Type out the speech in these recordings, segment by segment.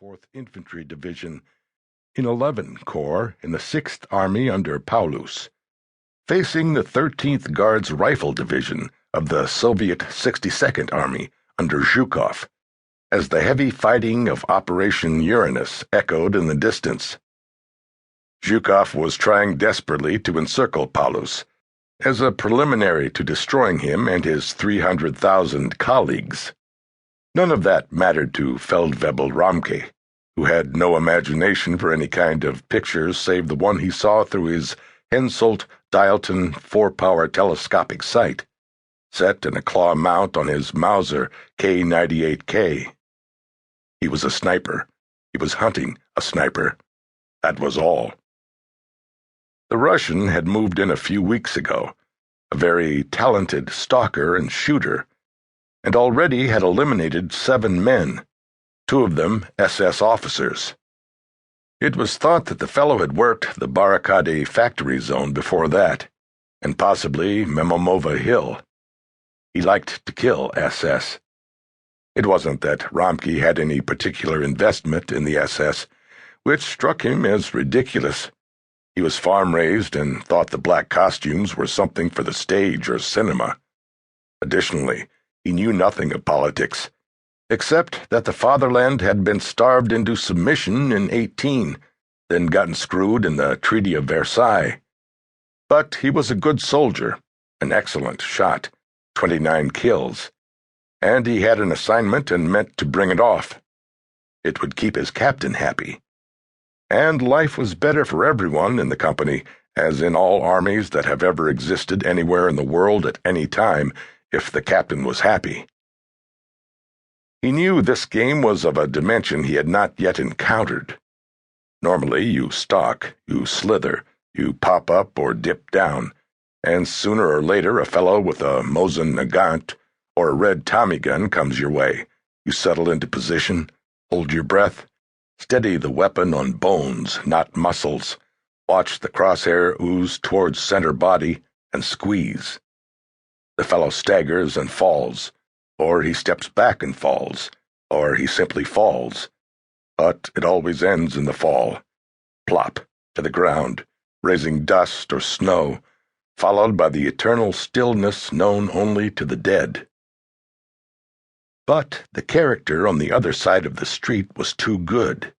34th Infantry Division in 11 Corps in the 6th Army under Paulus, facing the 13th Guards Rifle Division of the Soviet 62nd Army under Zhukov, as the heavy fighting of Operation Uranus echoed in the distance. Zhukov was trying desperately to encircle Paulus, as a preliminary to destroying him and his 300,000 colleagues. None of that mattered to Feldwebel Ramke, who had no imagination for any kind of pictures save the one he saw through his Hensoldt-Dialton 4-power telescopic sight, set in a claw mount on his Mauser K98K. He was a sniper. He was hunting a sniper. That was all. The Russian had moved in a few weeks ago, a very talented stalker and shooter, and already had eliminated 7 men, 2 of them SS officers. It was thought that the fellow had worked the Barricade factory zone before that, and possibly Memomova Hill. He liked to kill SS. It wasn't that Ramke had any particular investment in the SS, which struck him as ridiculous. He was farm-raised and thought the black costumes were something for the stage or cinema. Additionally, he knew nothing of politics, except that the fatherland had been starved into submission in 18, then gotten screwed in the Treaty of Versailles. But he was a good soldier, an excellent shot, 29 kills, and he had an assignment and meant to bring it off. It would keep his captain happy. And life was better for everyone in the company, as in all armies that have ever existed anywhere in the world at any time, if the captain was happy. He knew this game was of a dimension he had not yet encountered. Normally you stalk, you slither, you pop up or dip down, and sooner or later a fellow with a Mosin Nagant or a red Tommy gun comes your way. You settle into position, hold your breath, steady the weapon on bones, not muscles, watch the crosshair ooze towards center body, and squeeze. The fellow staggers and falls, or he steps back and falls, or he simply falls. But it always ends in the fall. Plop, to the ground, raising dust or snow, followed by the eternal stillness known only to the dead. But the character on the other side of the street was too good.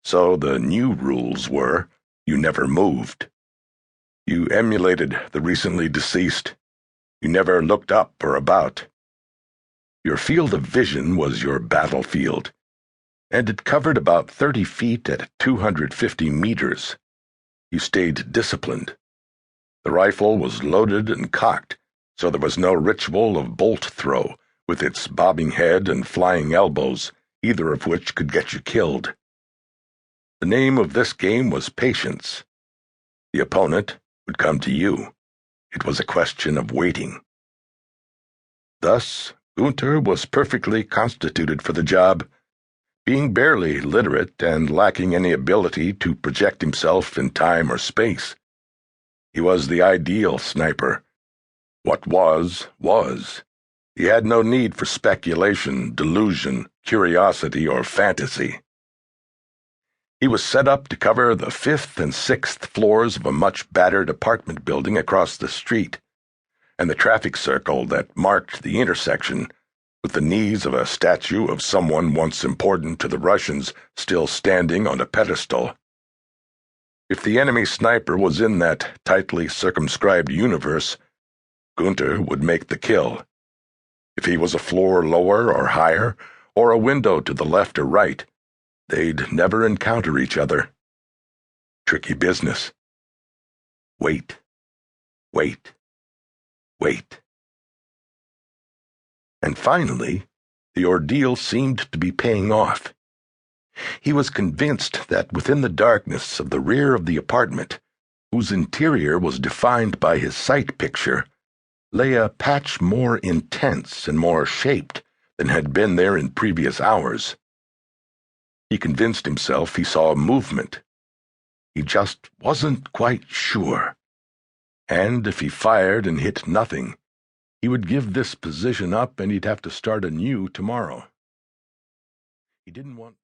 So the new rules were, you never moved. You emulated the recently deceased. You never looked up or about. Your field of vision was your battlefield, and it covered about 30 feet at 250 meters. You stayed disciplined. The rifle was loaded and cocked, so there was no ritual of bolt throw, with its bobbing head and flying elbows, either of which could get you killed. The name of this game was patience. The opponent would come to you. It was a question of waiting. Thus, Gunther was perfectly constituted for the job, being barely literate and lacking any ability to project himself in time or space. He was the ideal sniper. What was, was. He had no need for speculation, delusion, curiosity, or fantasy. He was set up to cover the 5th and 6th floors of a much battered apartment building across the street, and the traffic circle that marked the intersection, with the knees of a statue of someone once important to the Russians still standing on a pedestal. If the enemy sniper was in that tightly circumscribed universe, Gunther would make the kill. If he was a floor lower or higher, or a window to the left or right, they'd never encounter each other. Tricky business. Wait. Wait. Wait. And finally, the ordeal seemed to be paying off. He was convinced that within the darkness of the rear of the apartment, whose interior was defined by his sight picture, lay a patch more intense and more shaped than had been there in previous hours. He convinced himself he saw movement. He just wasn't quite sure. And if he fired and hit nothing, he would give this position up and he'd have to start anew tomorrow. He didn't want